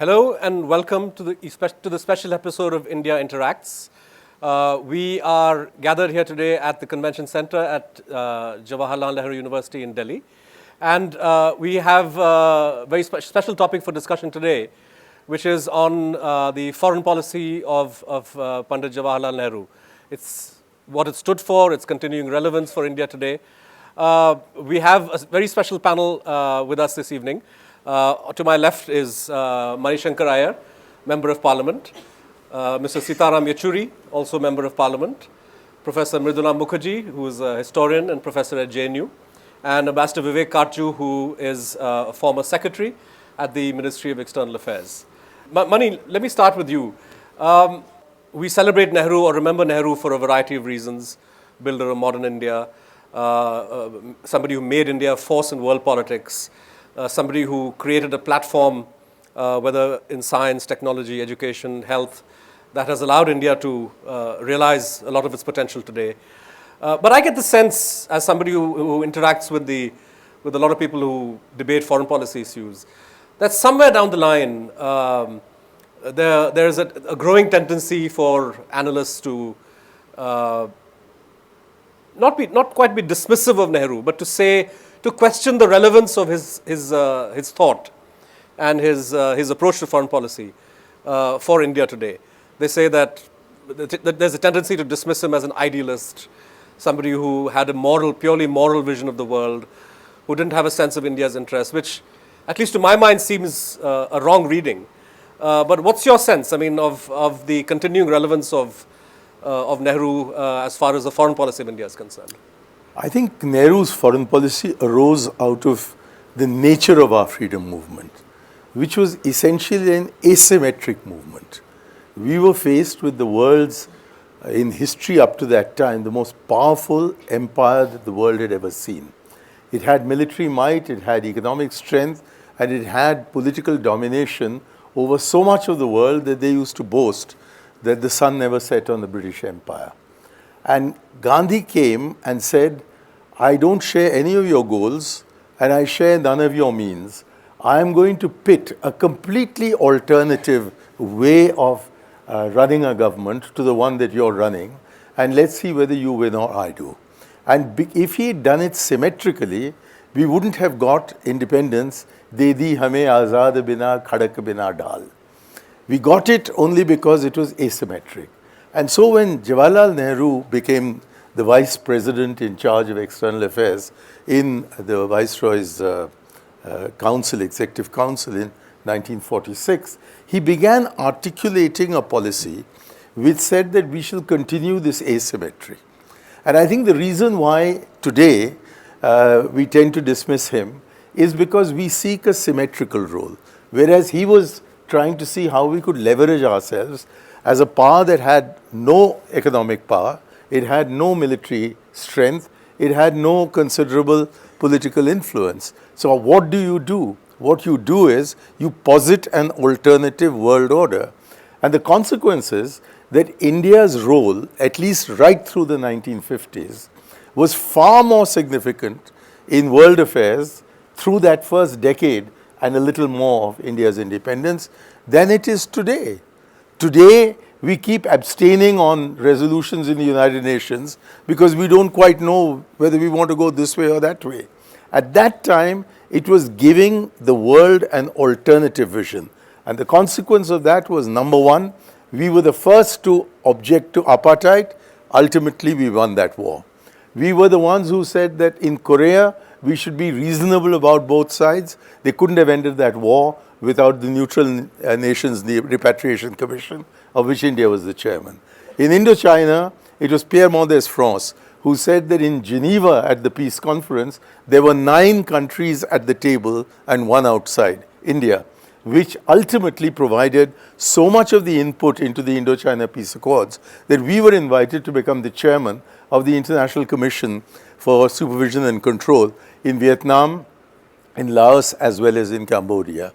Hello and welcome to the special episode of India Interacts. We are gathered here today at the Convention Center at Jawaharlal Nehru University in Delhi. And we have a very special topic for discussion today, which is on the foreign policy of Pandit Jawaharlal Nehru. It's what it stood for, its continuing relevance for India today. We have a very special panel with us this evening. To my left is Shankar Aiyar, Member of Parliament, Mr. Sitaram Yechury, also Member of Parliament, Professor Mridula Mukherjee, who is a historian and professor at JNU, and Ambassador Vivek Katju, who is a former secretary at the Ministry of External Affairs. Mani, let me start with you. We celebrate Nehru or remember Nehru for a variety of reasons: builder of modern India, somebody who made India a force in world politics, somebody who created a platform, whether in science, technology, education, health, that has allowed India to realize a lot of its potential today. But I get the sense, as somebody who interacts with a lot of people who debate foreign policy issues, that somewhere down the line, there is a growing tendency for analysts to not quite be dismissive of Nehru, but to question the relevance of his thought and his approach to foreign policy for India today. They say that there's a tendency to dismiss him as an idealist, somebody who had a purely moral vision of the world, who didn't have a sense of India's interest, which, at least to my mind, seems a wrong reading. But what's your sense, of the continuing relevance of Nehru as far as the foreign policy of India is concerned? I think Nehru's foreign policy arose out of the nature of our freedom movement, which was essentially an asymmetric movement. We were faced with the world's, in history up to that time, the most powerful empire that the world had ever seen. It had military might, it had economic strength, and it had political domination over so much of the world that they used to boast that the sun never set on the British Empire. And Gandhi came and said, I don't share any of your goals and I share none of your means. I am going to pit a completely alternative way of running a government to the one that you're running, and let's see whether you win or I do. And if he had done it symmetrically, we wouldn't have got independence, de di hame azad bina khadak bina dal. We got it only because it was asymmetric. And so when Jawaharlal Nehru became the vice president in charge of external affairs in the Viceroy's executive council in 1946, he began articulating a policy which said that we shall continue this asymmetry. And I think the reason why today we tend to dismiss him is because we seek a symmetrical role, whereas he was trying to see how we could leverage ourselves as a power that had no economic power, it had no military strength, it had no considerable political influence. So what do? What you do is you posit an alternative world order. And the consequence is that India's role, at least right through the 1950s, was far more significant in world affairs through that first decade and a little more of India's independence than it is today. Today, we keep abstaining on resolutions in the United Nations because we don't quite know whether we want to go this way or that way. At that time, it was giving the world an alternative vision. And the consequence of that was, number one, we were the first to object to apartheid. Ultimately, we won that war. We were the ones who said that in Korea, we should be reasonable about both sides. They couldn't have ended that war without the Neutral Nations Repatriation Commission, of which India was the chairman. In Indochina, it was Pierre Mendès France who said that in Geneva at the peace conference, there were 9 countries at the table and 1 outside, India, which ultimately provided so much of the input into the Indochina Peace Accords that we were invited to become the chairman of the International Commission for Supervision and Control in Vietnam, in Laos, as well as in Cambodia.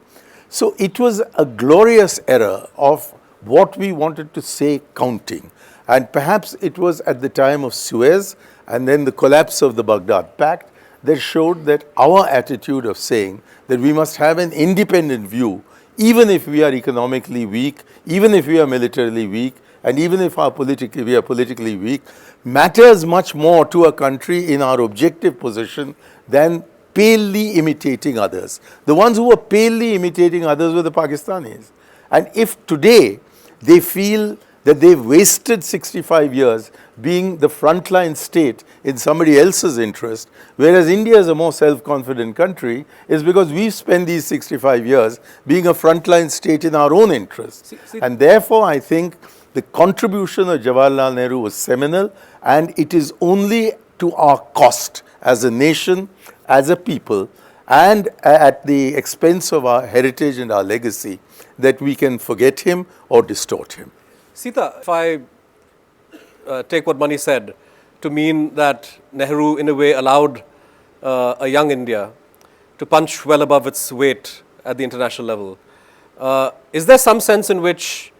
So it was a glorious era of what we wanted to say counting. And perhaps it was at the time of Suez and then the collapse of the Baghdad Pact that showed that our attitude of saying that we must have an independent view even if we are economically weak, even if we are militarily weak, and even if we are politically weak, matters much more to a country in our objective position than palely imitating others. The ones who were palely imitating others were the Pakistanis. And if today they feel that they've wasted 65 years being the frontline state in somebody else's interest, whereas India is a more self-confident country, is because we've spent these 65 years being a frontline state in our own interest. And therefore, I think the contribution of Jawaharlal Nehru was seminal, and it is only to our cost as a nation, as a people, and at the expense of our heritage and our legacy that we can forget him or distort him. Sita, if I take what Mani said to mean that Nehru, in a way, allowed a young India to punch well above its weight at the international level, is there some sense in which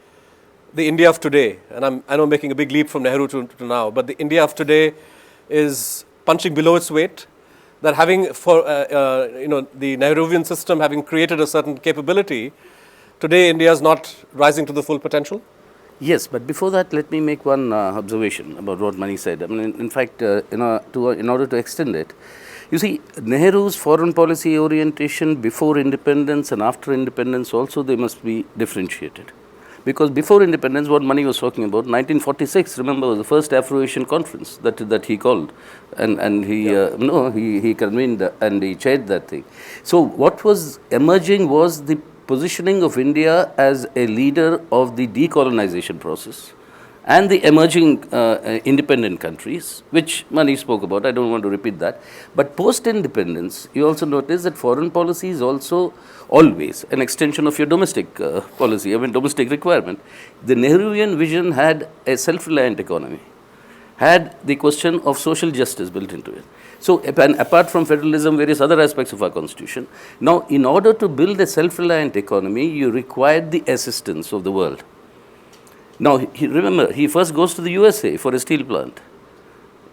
the India of today, and I know I'm making a big leap from Nehru to now, but the India of today is punching below its weight? That having, the Nehruvian system having created a certain capability, today India is not rising to the full potential? Yes, but before that, let me make one observation about what Mani said. I mean, in fact, in order to extend it, you see, Nehru's foreign policy orientation before independence and after independence also, they must be differentiated. Because before independence, what Mani was talking about, 1946, remember, was the first Afro-Asian conference that he called, and he convened and he chaired that thing. So what was emerging was the positioning of India as a leader of the decolonization process and the emerging independent countries, which Mani spoke about. I don't want to repeat that. But post-independence, you also notice that foreign policy is also always an extension of your domestic policy, domestic requirement. The Nehruvian vision had a self-reliant economy, had the question of social justice built into it. So, and apart from federalism, various other aspects of our constitution. Now, in order to build a self-reliant economy, you required the assistance of the world. Now, remember, he first goes to the USA for a steel plant.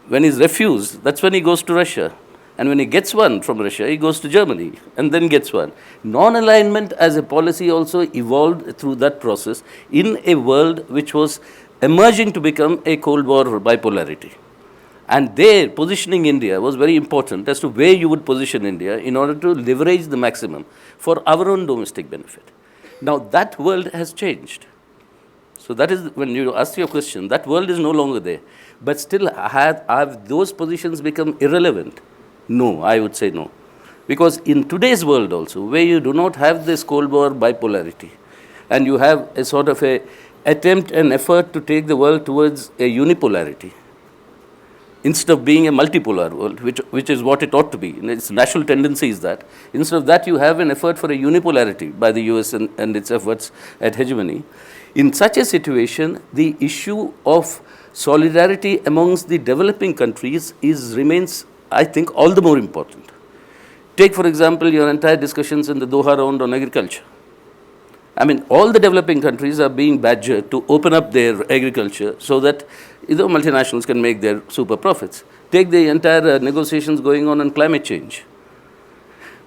When he's refused, that's when he goes to Russia. And when he gets one from Russia, he goes to Germany and then gets one. Non-alignment as a policy also evolved through that process in a world which was emerging to become a Cold War bipolarity. And there, positioning India was very important as to where you would position India in order to leverage the maximum for our own domestic benefit. Now, that world has changed. So that is, when you ask your question, that world is no longer there. But still, have those positions become irrelevant? No, I would say no. Because in today's world also, where you do not have this Cold War bipolarity, and you have a sort of a attempt and effort to take the world towards a unipolarity, instead of being a multipolar world, which is what it ought to be. Its national tendency is that. Instead of that, you have an effort for a unipolarity by the US and its efforts at hegemony. In such a situation, the issue of solidarity amongst the developing countries remains, I think, all the more important. Take, for example, your entire discussions in the Doha round on agriculture. I mean, all the developing countries are being badgered to open up their agriculture so that multinationals can make their super profits. Take the entire negotiations going on climate change.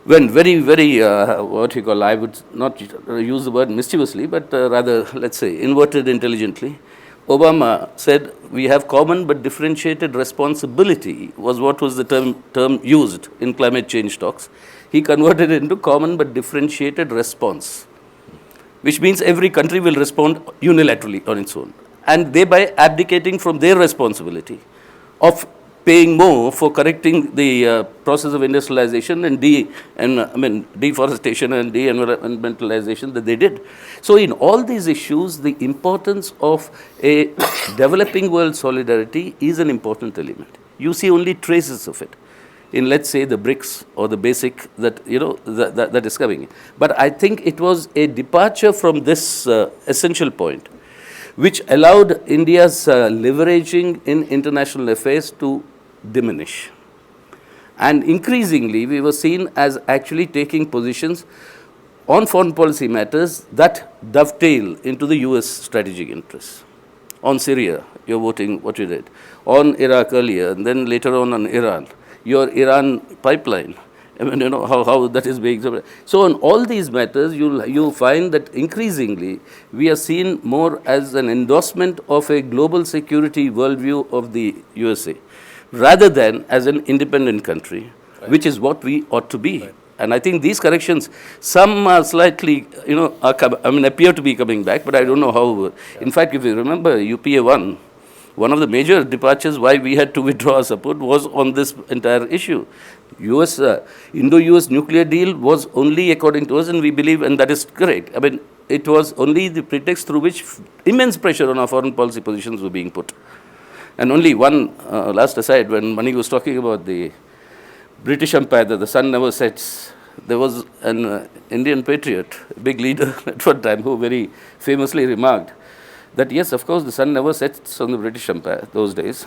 When very, very, I would not use the word mischievously, but rather, let's say, inverted intelligently, Obama said, we have common but differentiated responsibility, was what was the term used in climate change talks. He converted it into common but differentiated response, which means every country will respond unilaterally on its own, and thereby abdicating from their responsibility of paying more for correcting the process of industrialization and deforestation and de-environmentalization that they did. So in all these issues, the importance of a developing world solidarity is an important element. You see only traces of it in, let's say, the BRICS or the BASIC that is coming. But I think it was a departure from this essential point, which allowed India's leveraging in international affairs to diminish. And increasingly, we were seen as actually taking positions on foreign policy matters that dovetail into the US strategic interests. On Syria, you're voting what you did. On Iraq earlier, and then later on Iran. Your Iran pipeline, I mean, how that is being. So on all these matters, you'll find that increasingly we are seen more as an endorsement of a global security worldview of the USA, rather than as an independent country, which is what we ought to be. And I think these corrections, some are slightly, appear to be coming back, but I don't know how. In fact, if you remember UPA 1, one of the major departures why we had to withdraw our support was on this entire issue. Indo-US nuclear deal was only according to us, and we believe, and that is correct. I mean, it was only the pretext through which immense pressure on our foreign policy positions were being put. And only one last aside, when Mani was talking about the British Empire, that the sun never sets, there was an Indian patriot, a big leader at one time, who very famously remarked that yes, of course, the sun never sets on the British Empire those days,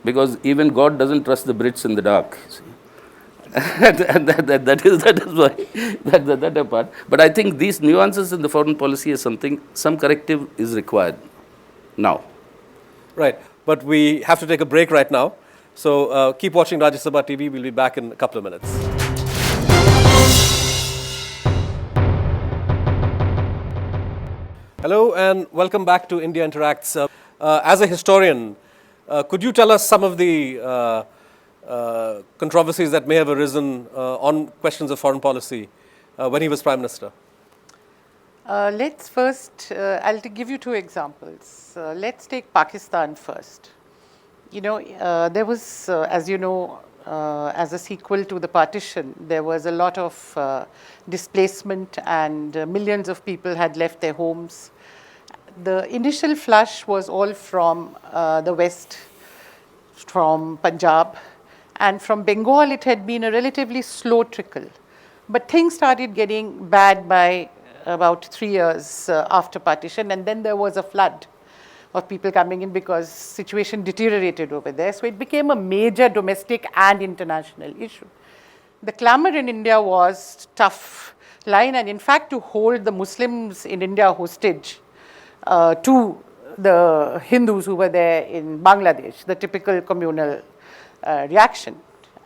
because even God doesn't trust the Brits in the dark. And that is why that apart. But I think these nuances in the foreign policy is something, some corrective is required now. Right, but we have to take a break right now. So keep watching Rajya Sabha TV. We'll be back in a couple of minutes. Hello and welcome back to India Interacts. As a historian, could you tell us some of the controversies that may have arisen on questions of foreign policy when he was Prime Minister? Let's first, I'll give you two examples. Let's take Pakistan first. There was, as you know, as a sequel to the partition, there was a lot of displacement and millions of people had left their homes. The initial flush was all from the west, from Punjab, and from Bengal it had been a relatively slow trickle. But things started getting bad by about 3 years after partition, and then there was a flood of people coming in because situation deteriorated over there. So it became a major domestic and international issue. The clamor in India was tough line, and in fact to hold the Muslims in India hostage to the Hindus who were there in Bangladesh, the typical communal reaction.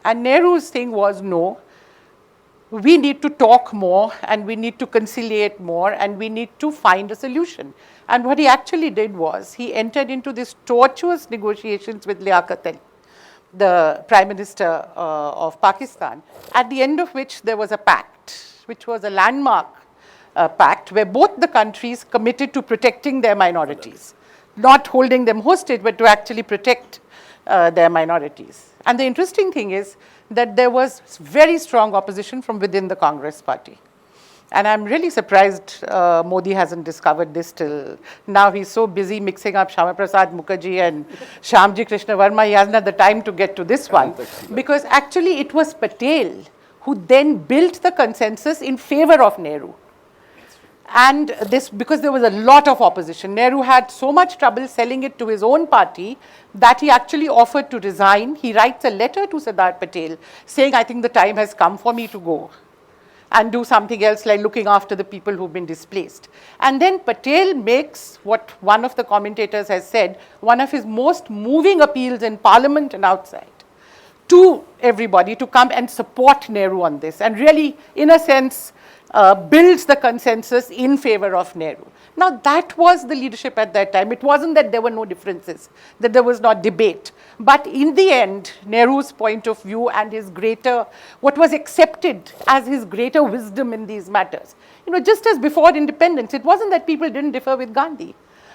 And Nehru's thing was, no, we need to talk more and we need to conciliate more and we need to find a solution. And what he actually did was he entered into these tortuous negotiations with Liaquat Ali, the Prime Minister of Pakistan, at the end of which there was a pact, which was a landmark pact where both the countries committed to protecting their minorities, not holding them hostage, but to actually protect their minorities. And the interesting thing is that there was very strong opposition from within the Congress party. And I'm really surprised Modi hasn't discovered this till now. He's so busy mixing up Shyama Prasad Mukherjee and Shyamji Krishna Verma, he hasn't had the time to get to this one. Because actually it was Patel who then built the consensus in favor of Nehru. And this, because there was a lot of opposition. Nehru had so much trouble selling it to his own party that he actually offered to resign. He writes a letter to Siddharth Patel saying, I think the time has come for me to go and do something else like looking after the people who've been displaced. And then Patel makes what one of the commentators has said, one of his most moving appeals in parliament and outside to everybody to come and support Nehru on this and really, in a sense, builds the consensus in favor of Nehru. Now that was the leadership at that time. It wasn't that there were no differences, that there was not debate. But in the end, Nehru's point of view and his greater, what was accepted as his greater wisdom in these matters. Just as before independence, it wasn't that people didn't differ with Gandhi.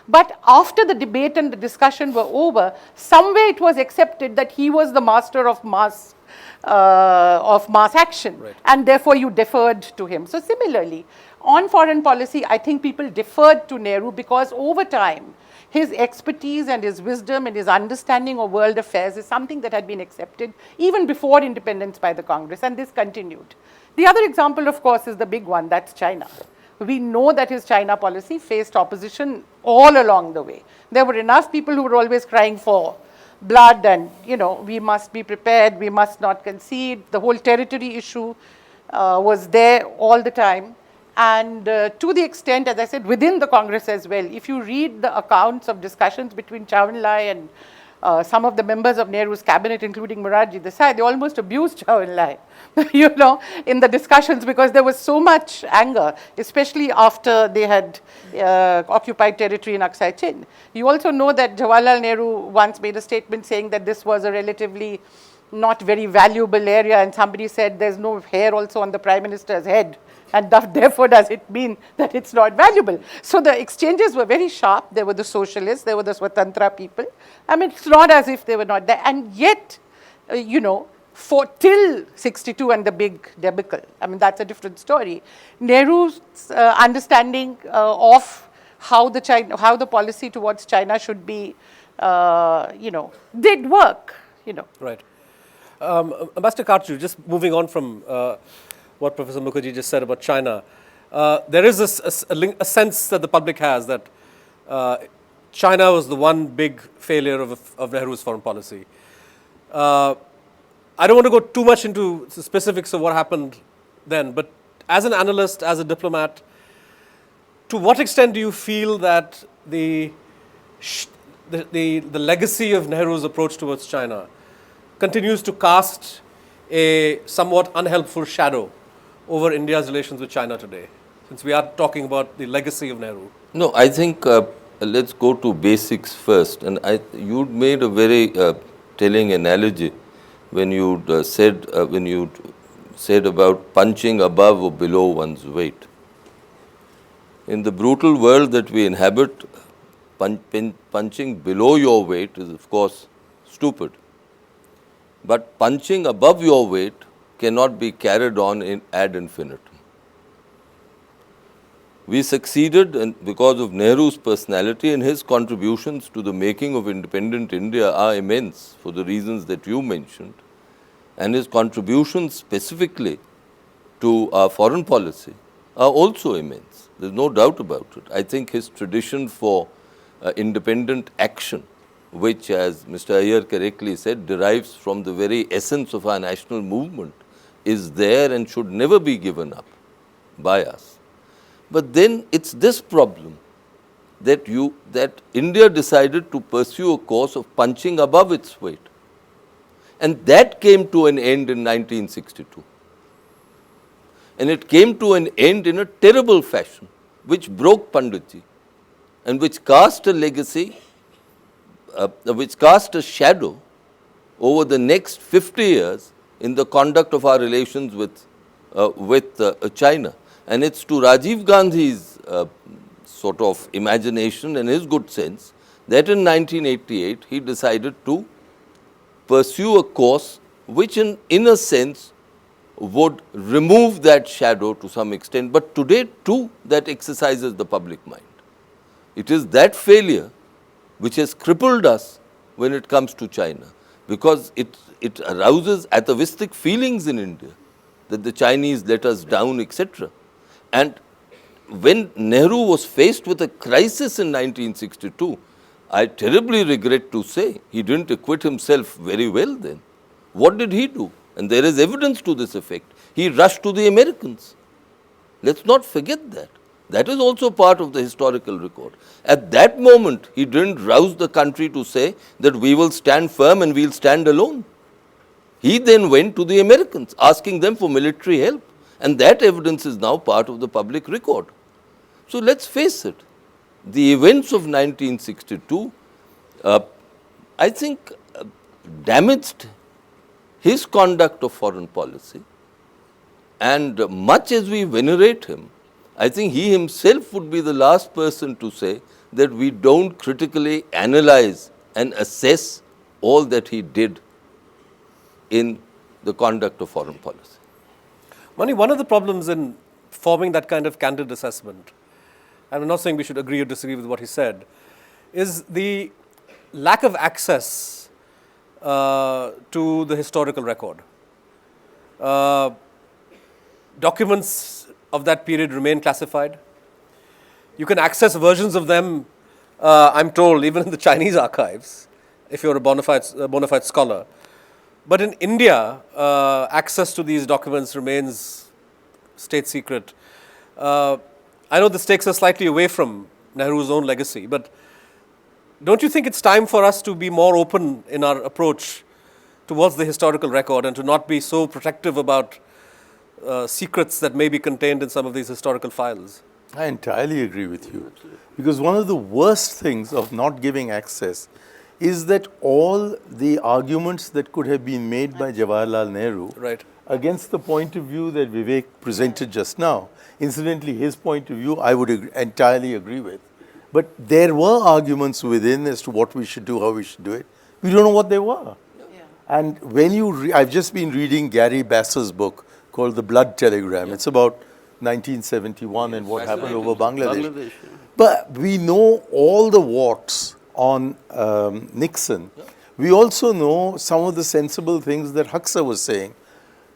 But after the debate and the discussion were over, somewhere it was accepted that he was the master of mass action, right. And therefore you deferred to him. So similarly, on foreign policy, I think people deferred to Nehru because over time, his expertise and his wisdom and his understanding of world affairs is something that had been accepted even before independence by the Congress, and this continued. The other example, of course, is the big one, that's China. We know that his China policy faced opposition all along the way. There were enough people who were always crying for blood and, we must be prepared, we must not concede. The whole territory issue was there all the time. And to the extent, as I said, within the Congress as well, if you read the accounts of discussions between Chau En-lai and some of the members of Nehru's cabinet, including Mukherjee Desai, they almost abused Zhou Enlai, in the discussions, because there was so much anger, especially after they had occupied territory in Aksai Chin. You also know that Jawaharlal Nehru once made a statement saying that this was a relatively not very valuable area, and somebody said there's no hair also on the Prime Minister's head, and therefore does it mean that it's not valuable? So the exchanges were very sharp. There were the socialists, there were the Swatantra people. I mean, it's not as if they were not there. And yet, for till 62 and the big debacle, I mean, that's a different story. Nehru's understanding of how the policy towards China should be, did work, Right. Ambassador Katju, just moving on from what Professor Mukherjee just said about China, there is a sense that the public has that China was the one big failure of Nehru's foreign policy. I don't want to go too much into the specifics of what happened then, but as an analyst, as a diplomat, to what extent do you feel that the legacy of Nehru's approach towards China continues to cast a somewhat unhelpful shadow over India's relations with China today, since we are talking about the legacy of Nehru? No, I think let's go to basics first. And you made a very telling analogy when you said about punching above or below one's weight. In the brutal world that we inhabit, punching below your weight is, of course, stupid. But punching above your weight cannot be carried on ad infinitum. We succeeded, and because of Nehru's personality and his contributions to the making of independent India are immense for the reasons that you mentioned, and his contributions specifically to our foreign policy are also immense. There's no doubt about it. I think his tradition for independent action, which, as Mr. Aiyar correctly said, derives from the very essence of our national movement, is there and should never be given up by us. But then it's this problem that India decided to pursue a course of punching above its weight. And that came to an end in 1962. And it came to an end in a terrible fashion, which broke Panditji and which cast a legacy, which cast a shadow over the next 50 years in the conduct of our relations with China. And it's to Rajiv Gandhi's sort of imagination and his good sense that in 1988 he decided to pursue a course which in a sense would remove that shadow to some extent. But today too that exercises the public mind. It is that failure which has crippled us when it comes to China, because it arouses atavistic feelings in India that the Chinese let us down, etc. And when Nehru was faced with a crisis in 1962, I terribly regret to say he didn't acquit himself very well then. What did he do? And there is evidence to this effect. He rushed to the Americans. Let's not forget that. That is also part of the historical record. At that moment, he didn't rouse the country to say that we will stand firm and we'll stand alone. He then went to the Americans, asking them for military help. And that evidence is now part of the public record. So let's face it, the events of 1962, I think, damaged his conduct of foreign policy. And much as we venerate him, I think he himself would be the last person to say that we don't critically analyze and assess all that he did in the conduct of foreign policy. Mani, one of the problems in forming that kind of candid assessment, and I'm not saying we should agree or disagree with what he said, is the lack of access to the historical record. Documents of that period remain classified. You can access versions of them, I'm told, even in the Chinese archives, if you're a bona fide scholar. But in India, access to these documents remains state secret. I know this takes us slightly away from Nehru's own legacy, but don't you think it's time for us to be more open in our approach towards the historical record and to not be so protective about secrets that may be contained in some of these historical files? I entirely agree with you. Because one of the worst things of not giving access is that all the arguments that could have been made by Jawaharlal Nehru Right. against the point of view that Vivek presented just now, incidentally, his point of view I would entirely agree with. But there were arguments within as to what we should do, how we should do it. We don't know what they were. And when you, I've just been reading Gary Bass's book called The Blood Telegram. It's about 1971 and what happened over Bangladesh. But we know all the warts on Nixon. We also know some of the sensible things that Huxley was saying.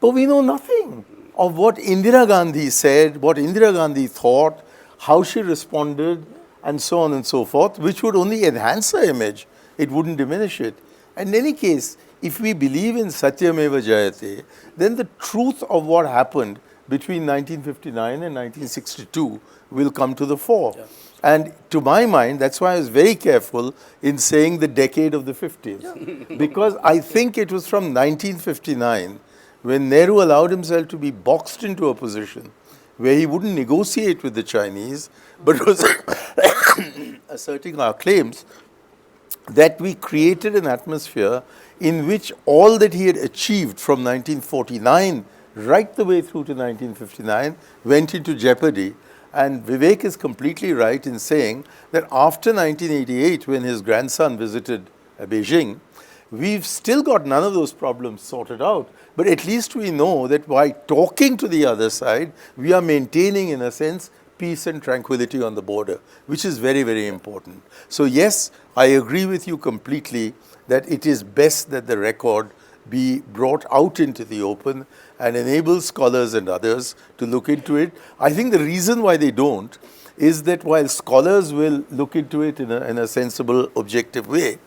But we know nothing of what Indira Gandhi said, what Indira Gandhi thought, how she responded, and so on and so forth, which would only enhance her image. It wouldn't diminish it. And in any case, if we believe in Satyameva Jayate, then the truth of what happened between 1959 and 1962 will come to the fore. Yeah. And to my mind, that's why I was very careful in saying the decade of the 50s. Yeah. Because I think it was from 1959 when Nehru allowed himself to be boxed into a position where he wouldn't negotiate with the Chinese, but was asserting our claims, that we created an atmosphere in which all that he had achieved from 1949 right the way through to 1959 went into jeopardy. And Vivek is completely right in saying that after 1988, when his grandson visited Beijing, we've still got none of those problems sorted out. But at least we know that by talking to the other side, we are maintaining, in a sense, peace and tranquility on the border, which is very, very important. So yes, I agree with you completely that it is best that the record be brought out into the open and enable scholars and others to look into it. I think the reason why they don't is that while scholars will look into it in a sensible, objective way,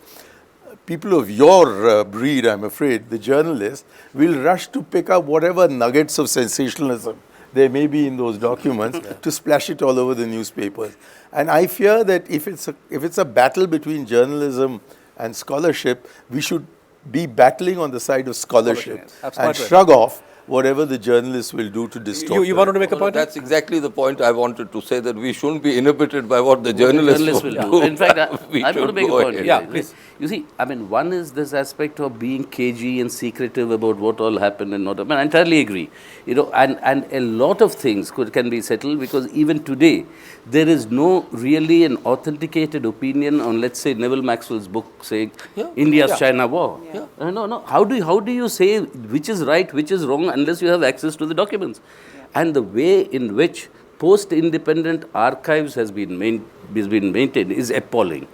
people of your breed, I'm afraid, the journalists, will rush to pick up whatever nuggets of sensationalism there may be in those documents to splash it all over the newspapers. And I fear that if it's a battle between journalism and scholarship, we should be battling on the side of scholarship and shrug off whatever the journalists will do to distort. You wanted to make a point? That's exactly the point I wanted to say, that we shouldn't be inhibited by what the journalists will do. In fact, I'm going to make a point. Ahead. Yeah, please. You see, I mean, one is this aspect of being cagey and secretive about what all happened and not. I mean, I entirely agree. You know, and a lot of things can be settled, because even today there is no really an authenticated opinion on, let's say, Neville Maxwell's book saying India's China war. No. How do you say which is right, which is wrong, unless you have access to the documents? And the way in which post-independent archives has been maintained is appalling.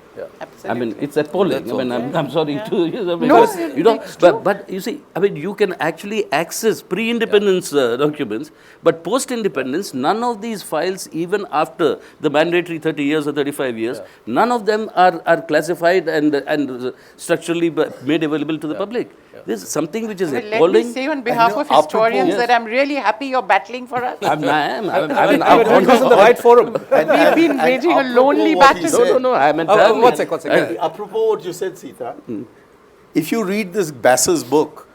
I mean, it's appalling. I mean, I'm sorry to use it, because, you know, but you see, I mean, you can actually access pre-independence documents, but post-independence, none of these files, even after the mandatory 30 years or 35 years, none of them are classified and structurally made available to the public. This is something which is appalling. Let me say on behalf of historians that I'm really happy you're battling for us. I mean, because in the right forum. We've been waging a lonely battle. No, I'm one second. Apropos what you said, Sita, if you read this Bass's book,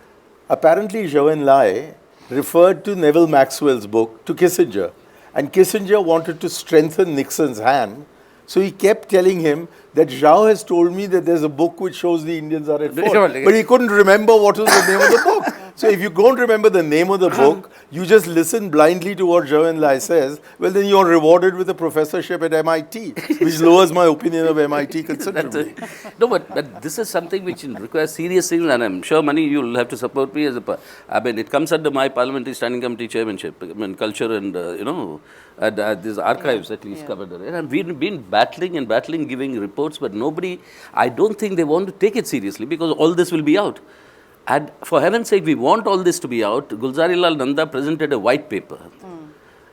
apparently Zhou Enlai referred to Neville Maxwell's book to Kissinger. And Kissinger wanted to strengthen Nixon's hand. So he kept telling him that Zhao has told me that there's a book which shows the Indians are at fault. But he couldn't remember what was the name of the book. So if you don't remember the name of the book, you just listen blindly to what Zhou Enlai says, well, then you're rewarded with a professorship at MIT, which lowers my opinion of MIT considerably. No, but this is something which requires serious things, and I'm sure, Mani, you'll have to support me. I mean, it comes under my parliamentary standing committee chairmanship. I mean, culture and, these archives at least covered it. And we've been battling, giving reports, but nobody, I don't think they want to take it seriously, because all this will be out. And for heaven's sake, we want all this to be out. Gulzarilal Nanda presented a white paper.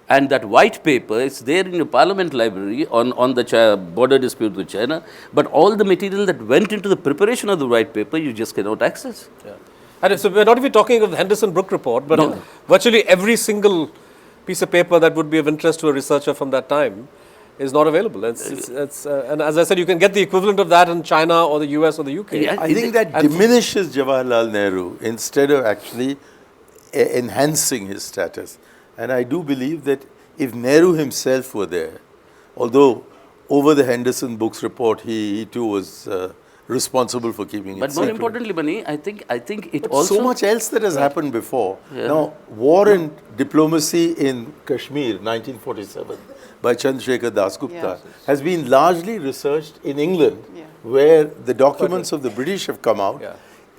And that white paper is there in your parliament library on the border dispute with China. But all the material that went into the preparation of the white paper, you just cannot access. And so we're not even talking of the Henderson Brook report, but virtually every single piece of paper that would be of interest to a researcher from that time is not available. And as I said, you can get the equivalent of that in China or the US or the UK. Yeah. I think that diminishes Jawaharlal Nehru instead of actually enhancing his status. And I do believe that if Nehru himself were there, although over the Henderson Books report, he too was responsible for keeping it But more secret. importantly, Bani, I think it But also so much else that has happened before. Now, War and Diplomacy in Kashmir, 1947, by Chandrasekhar Dasgupta, has been largely researched in England, where the documents of the British have come out.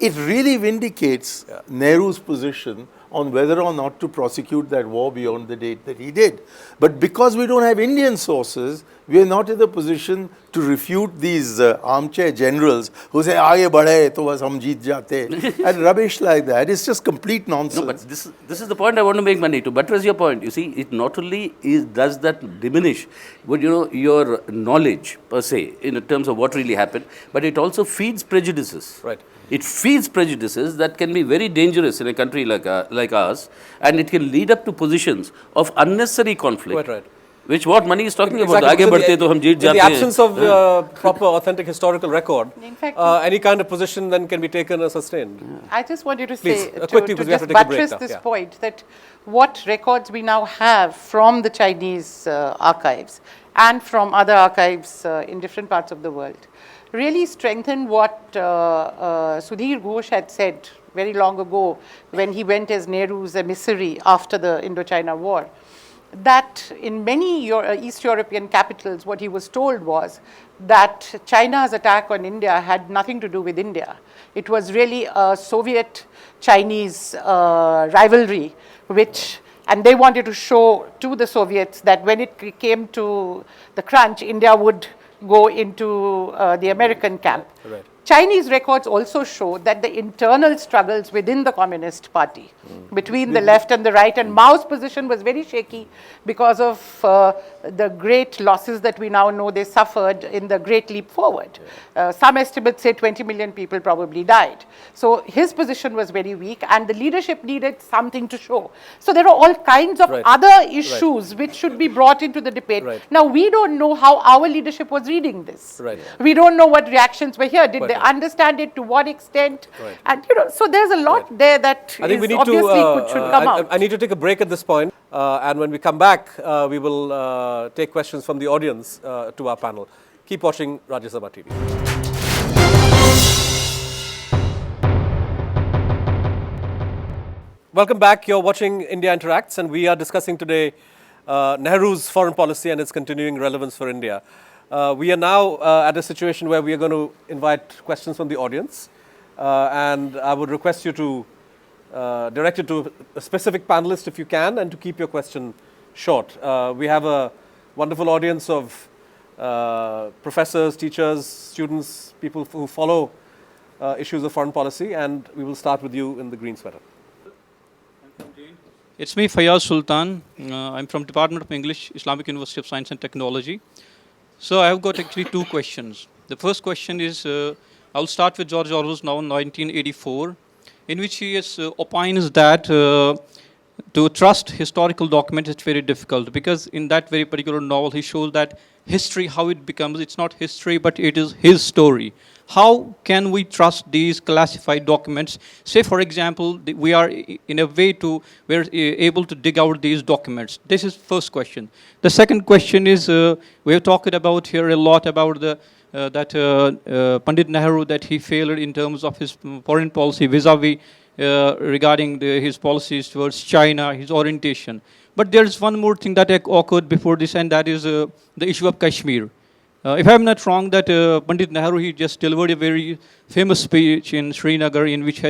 It really vindicates Nehru's position on whether or not to prosecute that war beyond the date that he did. But because we don't have Indian sources, we are not in the position to refute these armchair generals who say, "Aage badhe, to bas hum jeet jate," and rubbish like that. It's just complete nonsense. No, but this is the point I want to make, Mani. To buttress your point, you see, it not only does that diminish, but your knowledge per se in terms of what really happened, but it also feeds prejudices. Right. It feeds prejudices that can be very dangerous in a country like ours, and it can lead up to positions of unnecessary conflict. Right. Which what Mani is talking about. Exactly. Aage badhte to hum jeet In the jate. absence of proper, authentic historical record, In fact, any kind of position then can be taken or sustained. I just want you to Please, say, quickly, to because we have just to take a break buttress now. this Yeah. point, that what records we now have from the Chinese archives and from other archives in different parts of the world really strengthen what Sudhir Ghosh had said very long ago when he went as Nehru's emissary after the Indochina War. That in many East European capitals, what he was told was that China's attack on India had nothing to do with India. It was really a Soviet-Chinese rivalry, and they wanted to show to the Soviets that when it came to the crunch, India would go into the American camp. Right. Chinese records also show that the internal struggles within the Communist Party, between the left and the right, and Mao's position was very shaky because of the great losses that we now know they suffered in the Great Leap Forward. Some estimates say 20 million people probably died. So his position was very weak, and the leadership needed something to show. So there are all kinds of other issues which should be brought into the debate. Now, we don't know how our leadership was reading this. We don't know what reactions were here. Did they understand it, to what extent? And so there's a lot there that I think we need should come out. I need to take a break at this point, and when we come back, we will take questions from the audience to our panel. Keep watching Rajya Sabha TV. Welcome back. You're watching India Interacts, and we are discussing today Nehru's foreign policy and its continuing relevance for India. We are now at a situation where we are going to invite questions from the audience, and I would request you to direct it to a specific panelist if you can, and to keep your question short. We have a wonderful audience of professors, teachers, students, people who follow issues of foreign policy, and we will start with you in the green sweater. It's me, Fayyaz Sultan. I'm from Department of English, Islamic University of Science and Technology. So I have got actually two questions. The first question is, I'll start with George Orwell's novel 1984, in which he opines that to trust historical documents is very difficult, because in that very particular novel he shows that history, how it becomes, it's not history, but it is his story. How can we trust these classified documents? Say, for example, we are in a way we're able to dig out these documents. This is first question. The second question is, we have talked about here a lot about Pandit Nehru, that he failed in terms of his foreign policy vis-a-vis regarding his policies towards China, his orientation. But there is one more thing that occurred before this, and that is the issue of Kashmir. If I'm not wrong, that Pandit Nehru, he just delivered a very famous speech in Srinagar in which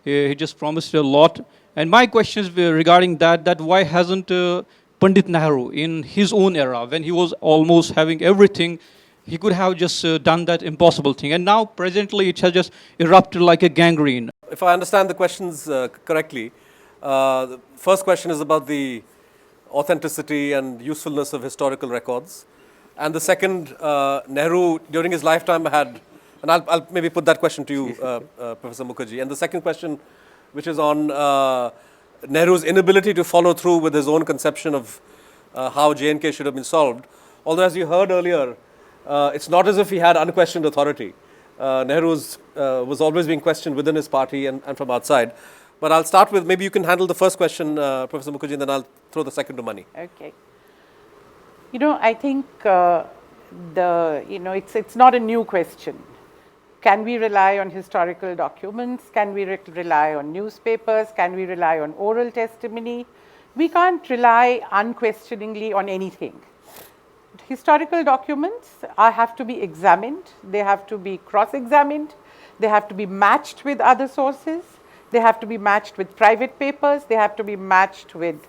he just promised a lot. And my question is regarding that why hasn't Pandit Nehru in his own era, when he was almost having everything, he could have just done that impossible thing. And now presently it has just erupted like a gangrene. If I understand the questions correctly, the first question is about the authenticity and usefulness of historical records. And the second, Nehru, during his lifetime had, and I'll maybe put that question to you, Professor Mukherjee. And the second question, which is on Nehru's inability to follow through with his own conception of how J&K should have been solved, Although, as you heard earlier, it's not as if he had unquestioned authority. Nehru was always being questioned within his party and from outside. But I'll start with, maybe you can handle the first question, Professor Mukherjee, and then I'll throw the second to Mani. Okay. I think it's not a new question. Can we rely on historical documents? Can we rely on newspapers? Can we rely on oral testimony? We can't rely unquestioningly on anything. Historical documents have to be examined, they have to be cross-examined, they have to be matched with other sources, they have to be matched with private papers, they have to be matched with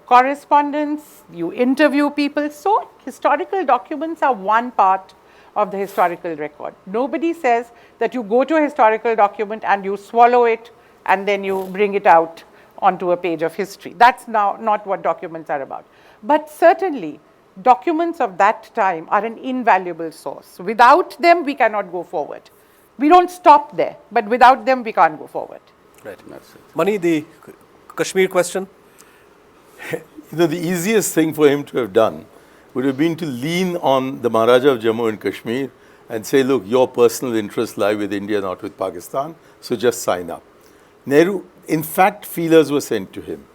correspondence, you interview people. So historical documents are one part of the historical record. Nobody says that you go to a historical document and you swallow it and then you bring it out onto a page of history. That's now not what documents are about. But certainly, documents of that time are an invaluable source. Without them, we cannot go forward. We don't stop there, but without them, we can't go forward. Right. Mani, the Kashmir question? The easiest thing for him to have done would have been to lean on the Maharaja of Jammu and Kashmir and say, look, your personal interests lie with India, not with Pakistan, so just sign up. Nehru, in fact, feelers were sent to him.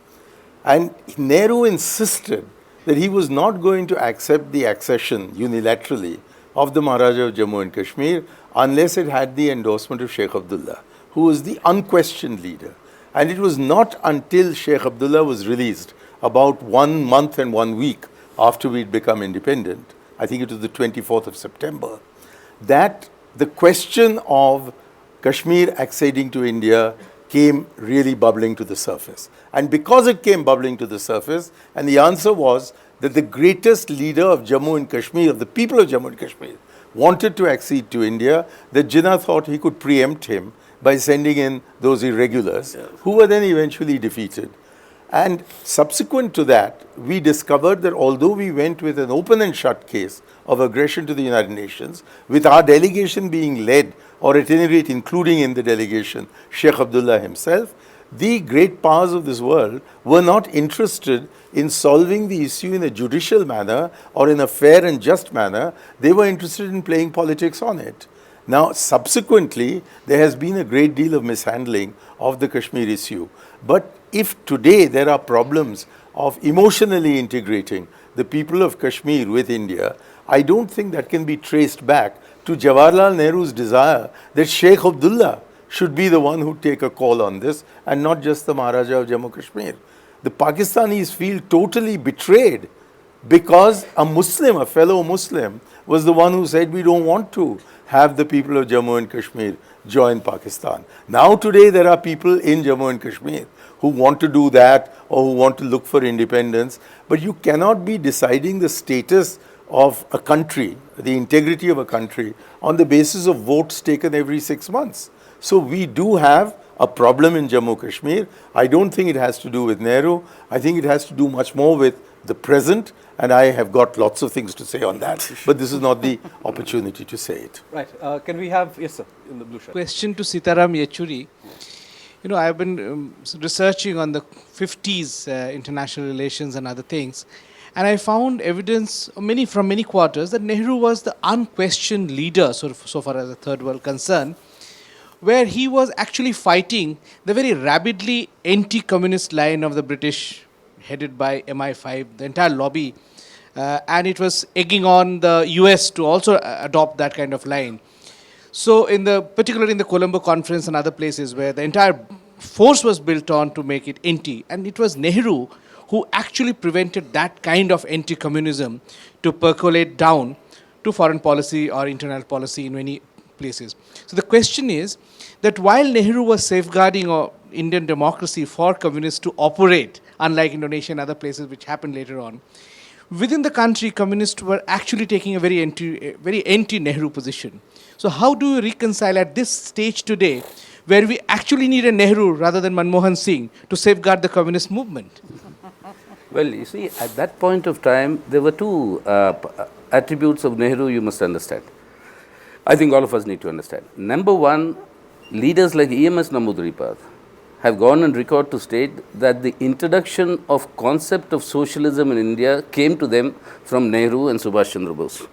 And Nehru insisted that he was not going to accept the accession unilaterally of the Maharaja of Jammu and Kashmir unless it had the endorsement of Sheikh Abdullah, who was the unquestioned leader. And it was not until Sheikh Abdullah was released, about 1 month and 1 week after we'd become independent, I think it was the 24th of September, that the question of Kashmir acceding to India came really bubbling to the surface. And because it came bubbling to the surface, and the answer was that the greatest leader of Jammu and Kashmir, of the people of Jammu and Kashmir, wanted to accede to India, that Jinnah thought he could preempt him by sending in those irregulars, who were then eventually defeated. And subsequent to that, we discovered that although we went with an open and shut case of aggression to the United Nations, with our delegation being led, or at any rate including in the delegation, Sheikh Abdullah himself, the great powers of this world were not interested in solving the issue in a judicial manner or in a fair and just manner. They were interested in playing politics on it. Now, subsequently, there has been a great deal of mishandling of the Kashmir issue. But if today there are problems of emotionally integrating the people of Kashmir with India, I don't think that can be traced back to Jawaharlal Nehru's desire that Sheikh Abdullah should be the one who take a call on this and not just the Maharaja of Jammu Kashmir. The Pakistanis feel totally betrayed because a Muslim, a fellow Muslim, was the one who said we don't want to have the people of Jammu and Kashmir join Pakistan. Now today there are people in Jammu and Kashmir who want to do that or who want to look for independence, but you cannot be deciding the status of a country, the integrity of a country, on the basis of votes taken every 6 months. So we do have a problem in Jammu Kashmir. I don't think it has to do with Nehru. I think it has to do much more with the present, and I have got lots of things to say on that, but this is not the opportunity to say it. Right. Can we have, yes sir, in the blue shirt. Question to Sitaram Yechury. I've been researching on the 50s international relations and other things, and I found evidence from many quarters that Nehru was the unquestioned leader so far as the third world concerned, where he was actually fighting the very rabidly anti-communist line of the British, headed by MI5, the entire lobby, and it was egging on the US to also adopt that kind of line. So particularly in the Colombo conference and other places where the entire force was built on to make it anti, and it was Nehru who actually prevented that kind of anti-communism to percolate down to foreign policy or internal policy in many places. So the question is that while Nehru was safeguarding Indian democracy for communists to operate, unlike Indonesia and other places which happened later on, within the country, communists were actually taking a very anti-Nehru position. So how do you reconcile at this stage today, where we actually need a Nehru rather than Manmohan Singh to safeguard the communist movement? Well, you see, at that point of time, there were two attributes of Nehru you must understand. I think all of us need to understand. Number one, leaders like EMS Namboodiripad have gone on record to state that the introduction of concept of socialism in India came to them from Nehru and Subhash Chandra Bose.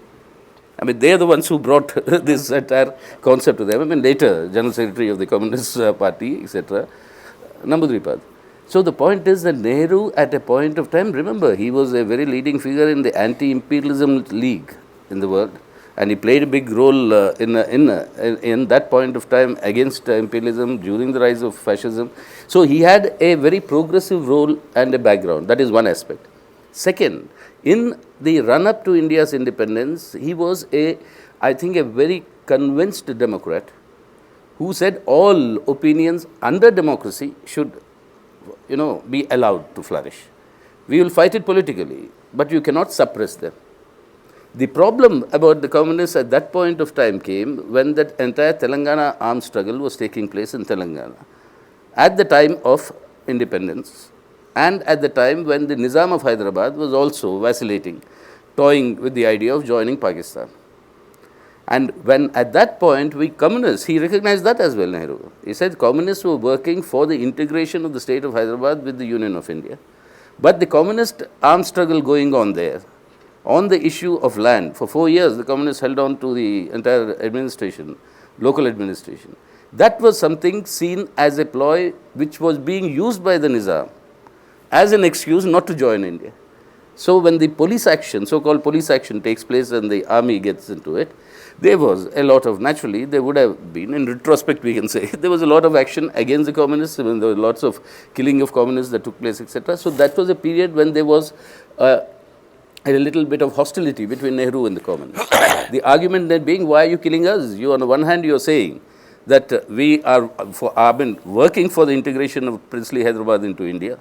I mean, they are the ones who brought this entire concept to them. I mean, later, General Secretary of the Communist Party, etc. Nambudripad. So the point is that Nehru, at a point of time, remember, he was a very leading figure in the anti-imperialism league in the world, and he played a big role in that point of time against imperialism during the rise of fascism. So he had a very progressive role and a background. That is one aspect. Second, in the run-up to India's independence, he was I think, a very convinced Democrat who said all opinions under democracy should, be allowed to flourish. We will fight it politically, but you cannot suppress them. The problem about the communists at that point of time came when that entire Telangana armed struggle was taking place in Telangana at the time of independence, and at the time when the Nizam of Hyderabad was also vacillating, toying with the idea of joining Pakistan. And when at that point we communists, he recognized that as well, Nehru. He said communists were working for the integration of the state of Hyderabad with the Union of India. But the communist armed struggle going on there, on the issue of land, for 4 years the communists held on to the entire administration, local administration. That was something seen as a ploy which was being used by the Nizam as an excuse not to join India. So when the police action, so-called police action takes place and the army gets into it, there was a lot of, naturally, there would have been, in retrospect we can say, there was a lot of action against the communists, when there were lots of killing of communists that took place, etc. So that was a period when there was a little bit of hostility between Nehru and the communists. The argument then being, why are you killing us? You, on the one hand, you are saying that we are working for the integration of princely Hyderabad into India,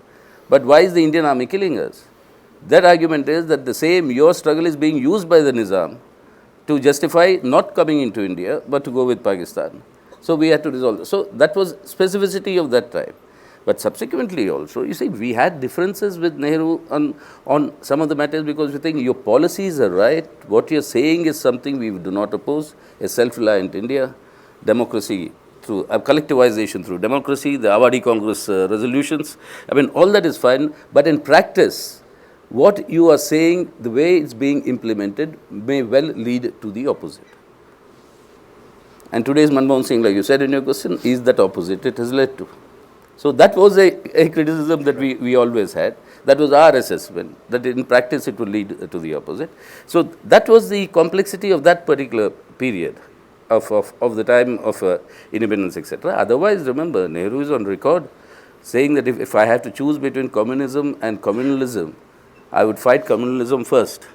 but why is the Indian army killing us? That argument is that the same, your struggle is being used by the Nizam to justify not coming into India, but to go with Pakistan. So we had to resolve this. So that was specificity of that time. But subsequently also, you see, we had differences with Nehru on some of the matters because we think your policies are right, what you're saying is something we do not oppose, a self-reliant India, democracy through collectivization through democracy, the Awadi Congress resolutions. I mean, all that is fine, but in practice, what you are saying, the way it's being implemented, may well lead to the opposite. And today's Manmohan Singh, like you said in your question, is that opposite it has led to. So that was a criticism that we always had. That was our assessment, that in practice it would lead to the opposite. So that was the complexity of that particular period of the time of independence, etc. Otherwise, remember, Nehru is on record saying that if I have to choose between communism and communalism, I would fight communalism first.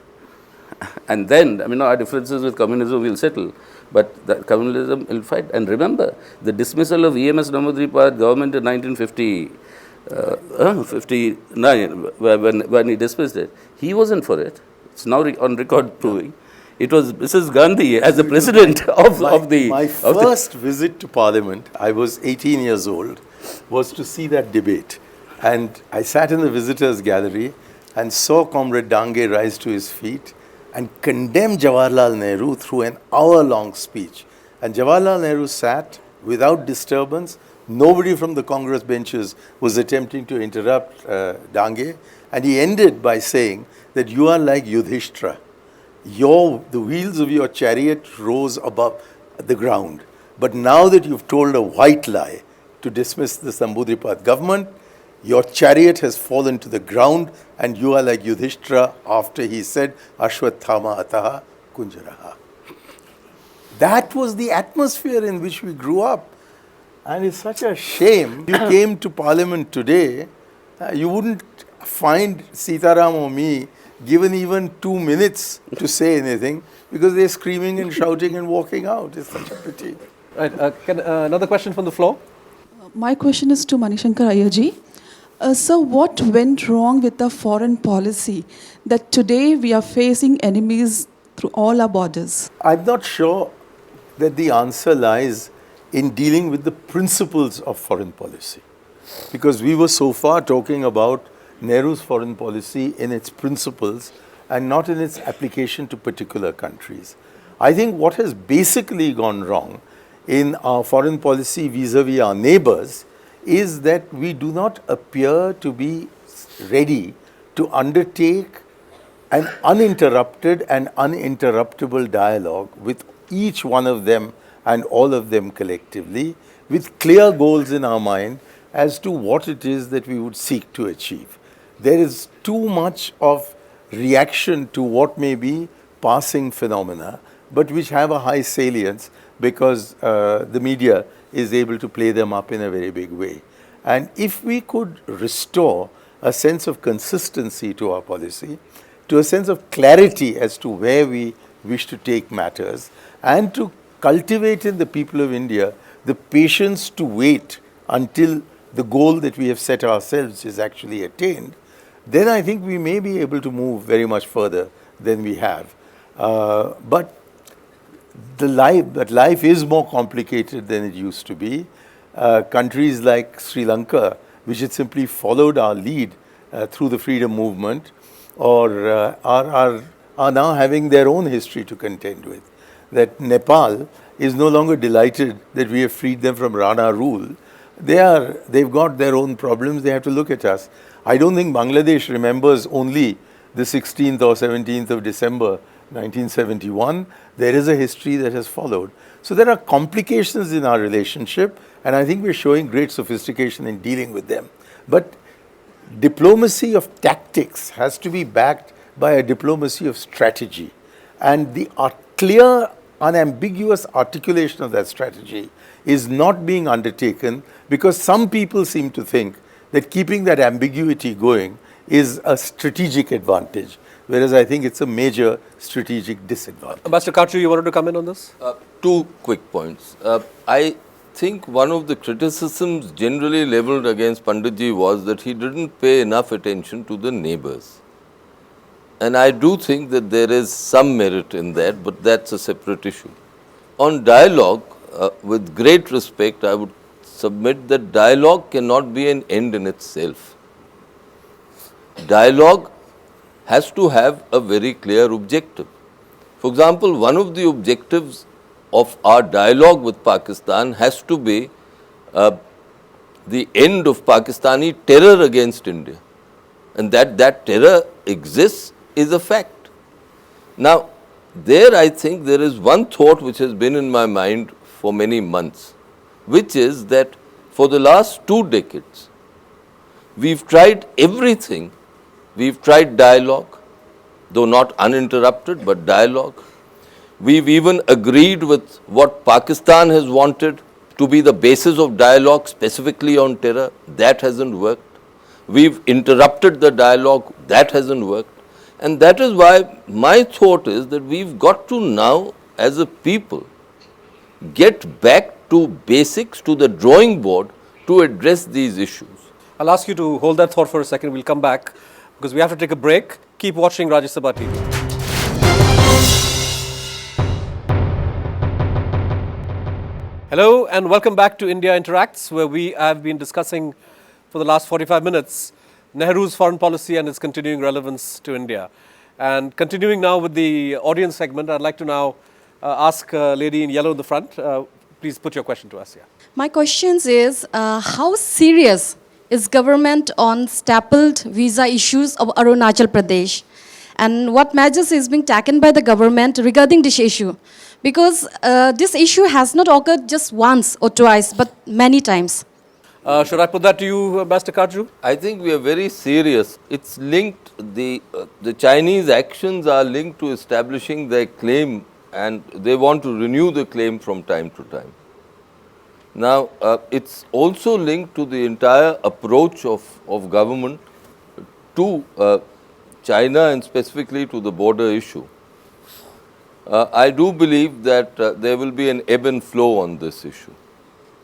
And then, I mean, our differences with communism will settle, but the communalism will fight. And remember, the dismissal of EMS Nambudripad government in 1959, when he dismissed it, he wasn't for it. It's now on record proving. It was Mrs. Gandhi as the president My first visit to Parliament, I was 18 years old, was to see that debate. And I sat in the visitors' gallery and saw Comrade Dange rise to his feet and condemn Jawaharlal Nehru through an hour-long speech. And Jawaharlal Nehru sat without disturbance. Nobody from the Congress benches was attempting to interrupt Dange. And he ended by saying that you are like Yudhishthira. The wheels of your chariot rose above the ground. But now that you've told a white lie to dismiss the Nambudripad government, your chariot has fallen to the ground and you are like Yudhishthira after he said, Ashwathama ataha kunjaraha. That was the atmosphere in which we grew up. And it's such a shame. You came to Parliament today, you wouldn't find Sitaram or me given even 2 minutes to say anything because they're screaming and shouting and walking out. It's such a pity. Right. Another question from the floor? My question is to Manishankar Aiyar. So what went wrong with the foreign policy that today we are facing enemies through all our borders? I'm not sure that the answer lies in dealing with the principles of foreign policy. Because we were so far talking about Nehru's foreign policy in its principles and not in its application to particular countries. I think what has basically gone wrong in our foreign policy vis-a-vis our neighbors is that we do not appear to be ready to undertake an uninterrupted and uninterruptible dialogue with each one of them and all of them collectively, with clear goals in our mind as to what it is that we would seek to achieve. There is too much of reaction to what may be passing phenomena, but which have a high salience because the media is able to play them up in a very big way. And if we could restore a sense of consistency to our policy, to a sense of clarity as to where we wish to take matters, and to cultivate in the people of India the patience to wait until the goal that we have set ourselves is actually attained, then I think we may be able to move very much further than we have. But life is more complicated than it used to be. Countries like Sri Lanka, which had simply followed our lead through the freedom movement, or are now having their own history to contend with. That Nepal is no longer delighted that we have freed them from Rana rule. They've got their own problems. They have to look at us. I don't think Bangladesh remembers only the 16th or 17th of December 1971. There is a history that has followed. So there are complications in our relationship, and I think we're showing great sophistication in dealing with them. But diplomacy of tactics has to be backed by a diplomacy of strategy. And the clear, unambiguous articulation of that strategy is not being undertaken because some people seem to think that keeping that ambiguity going is a strategic advantage, whereas I think it's a major strategic disadvantage. Ambassador Katju, you wanted to come in on this? Two quick points. I think one of the criticisms generally leveled against Panditji was that he didn't pay enough attention to the neighbors. And I do think that there is some merit in that, but that's a separate issue. On dialogue, with great respect, I would submit that dialogue cannot be an end in itself. Dialogue has to have a very clear objective. For example, one of the objectives of our dialogue with Pakistan has to be the end of Pakistani terror against India. And that terror exists is a fact. Now, there I think there is one thought which has been in my mind for many months, which is that for the last 2 decades, we've tried everything. We've tried dialogue, though not uninterrupted, but dialogue. We've even agreed with what Pakistan has wanted to be the basis of dialogue, specifically on terror. That hasn't worked. We've interrupted the dialogue. That hasn't worked. And that is why my thought is that we've got to now, as a people, get back to basics, to the drawing board, to address these issues. I'll ask you to hold that thought for a second. We'll come back because we have to take a break. Keep watching Rajya Sabha TV. Hello and welcome back to India Interacts, where we have been discussing for the last 45 minutes Nehru's foreign policy and its continuing relevance to India. And continuing now with the audience segment, I'd like to now ask a lady in yellow in the front. Please put your question to us here. My question is, how serious is government on stapled visa issues of Arunachal Pradesh? And what measures is being taken by the government regarding this issue? Because this issue has not occurred just once or twice, but many times. Should I put that to you, Ambassador Katju? I think we are very serious. It's linked, the Chinese actions are linked to establishing their claim, and they want to renew the claim from time to time. Now, it's also linked to the entire approach of government to China and specifically to the border issue. I do believe that there will be an ebb and flow on this issue.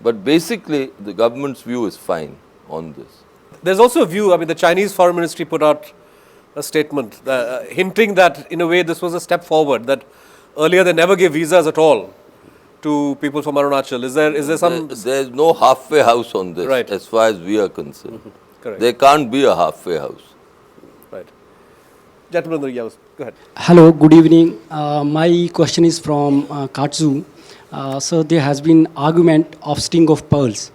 But basically, the government's view is fine on this. There's also a view, I mean, the Chinese Foreign Ministry put out a statement hinting that, in a way, this was a step forward, that earlier they never gave visas at all to people from Arunachal. Is there some... There's no halfway house on this, right, as far as we are concerned. Correct. There can't be a halfway house. Right. Gentleman in the yellows, go ahead. Hello, good evening. My question is from Katju. So there has been argument of string of pearls.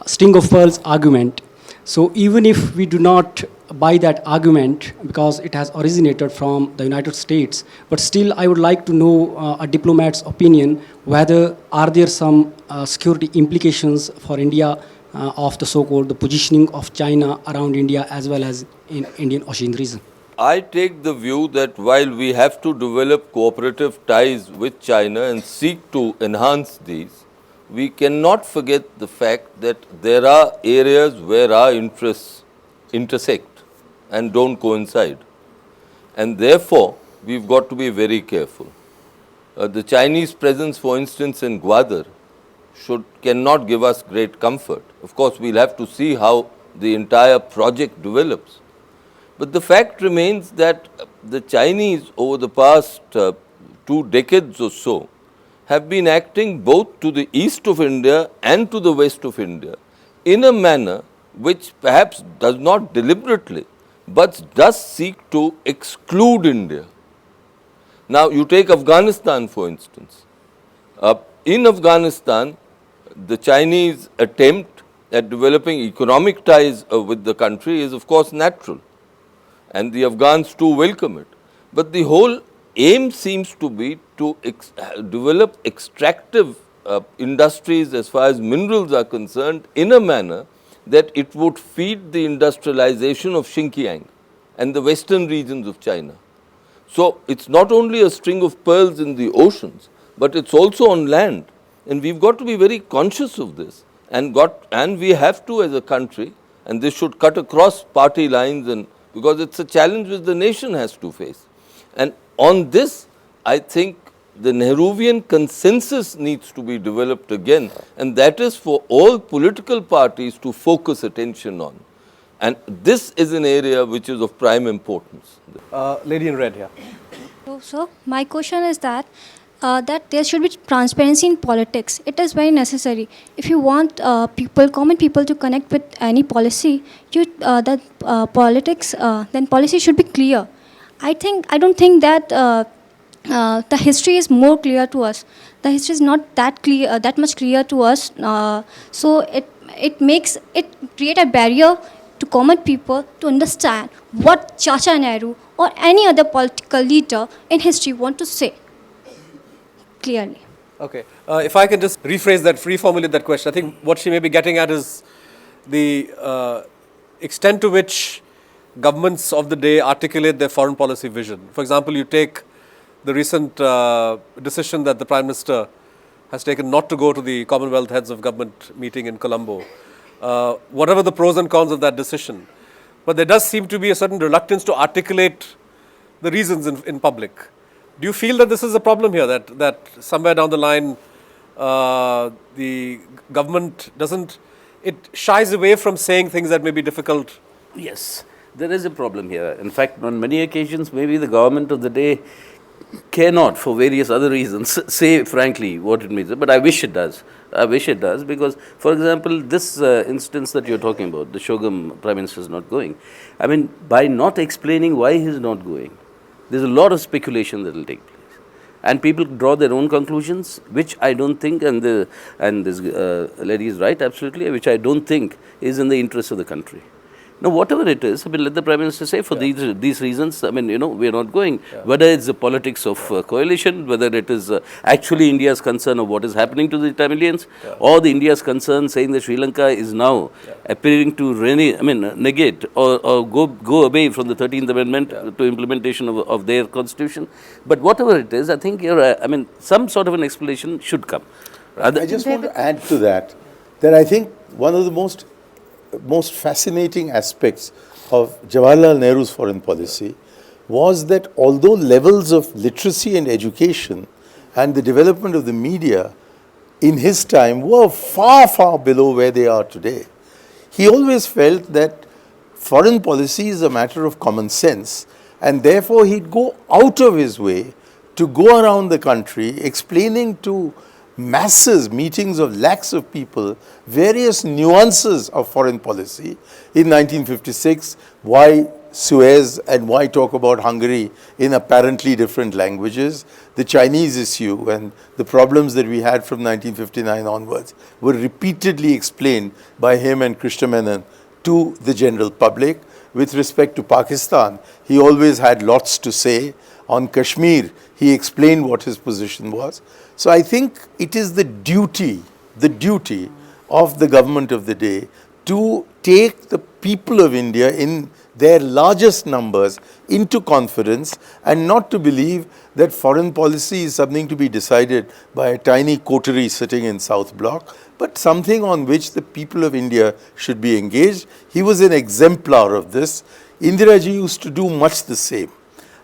string of pearls argument. So even if we do not buy that argument because it has originated from the United States, but still I would like to know a diplomat's opinion whether are there some security implications for India of the so-called the positioning of China around India as well as in Indian Ocean region. I take the view that while we have to develop cooperative ties with China and seek to enhance these, we cannot forget the fact that there are areas where our interests intersect and don't coincide. And therefore, we've got to be very careful. The Chinese presence, for instance, in Gwadar cannot give us great comfort. Of course, we'll have to see how the entire project develops. But the fact remains that the Chinese over the past 2 decades or so have been acting both to the east of India and to the west of India in a manner which perhaps does not deliberately but does seek to exclude India. Now, you take Afghanistan, for instance. In Afghanistan, the Chinese attempt at developing economic ties with the country is, of course, natural. And the Afghans too welcome it. But the whole aim seems to be to develop extractive industries as far as minerals are concerned in a manner that it would feed the industrialization of Xinjiang and the western regions of China. So, it's not only a string of pearls in the oceans, but it's also on land. And we've got to be very conscious of this. And we have to as a country, and this should cut across party lines, and because it's a challenge which the nation has to face. And on this, I think the Nehruvian consensus needs to be developed again, and that is for all political parties to focus attention on. And this is an area which is of prime importance. Lady in red here. So my question is that there should be transparency in politics. It is very necessary. If you want common people to connect with any policy, then policy should be clear. I don't think that the history is more clear to us. The history is not that clear, that much clear to us. So it create a barrier to common people to understand what Chacha Nehru or any other political leader in history want to say clearly. Okay. If I can just reformulate that question, I think what she may be getting at is the extent to which governments of the day articulate their foreign policy vision. For example, you take the recent decision that the Prime Minister has taken not to go to the Commonwealth Heads of Government meeting in Colombo. Whatever the pros and cons of that decision, but there does seem to be a certain reluctance to articulate the reasons in public. Do you feel that this is a problem here, that somewhere down the line the government shies away from saying things that may be difficult? Yes, there is a problem here. In fact, on many occasions, maybe the government of the day cannot, for various other reasons, say frankly what it means. But I wish it does. I wish it does, because, for example, this instance that you're talking about, the Shogam Prime Minister is not going. I mean, by not explaining why he's not going, there's a lot of speculation that will take place. And people draw their own conclusions, which I don't think, and this lady is right, absolutely, which I don't think is in the interest of the country. Now, whatever it is, I mean, let the Prime Minister say for these reasons, I mean, we are not going. Whether it's the politics of coalition, whether it is actually India's concern of what is happening to the Tamilians, or the India's concern saying that Sri Lanka is now appearing to negate or go away from the 13th Amendment to implementation of their constitution. But whatever it is, I think some sort of an explanation should come. I just want to add to that I think one of the most fascinating aspects of Jawaharlal Nehru's foreign policy was that although levels of literacy and education and the development of the media in his time were far, far below where they are today, he always felt that foreign policy is a matter of common sense, and therefore he'd go out of his way to go around the country explaining to masses, meetings of lakhs of people, various nuances of foreign policy. In 1956, why Suez and why talk about Hungary in apparently different languages? The Chinese issue and the problems that we had from 1959 onwards were repeatedly explained by him and Krishna Menon to the general public. With respect to Pakistan, he always had lots to say. On Kashmir, he explained what his position was. So I think it is the duty of the government of the day to take the people of India in their largest numbers into confidence and not to believe that foreign policy is something to be decided by a tiny coterie sitting in South Block, but something on which the people of India should be engaged. He was an exemplar of this. Indiraji used to do much the same.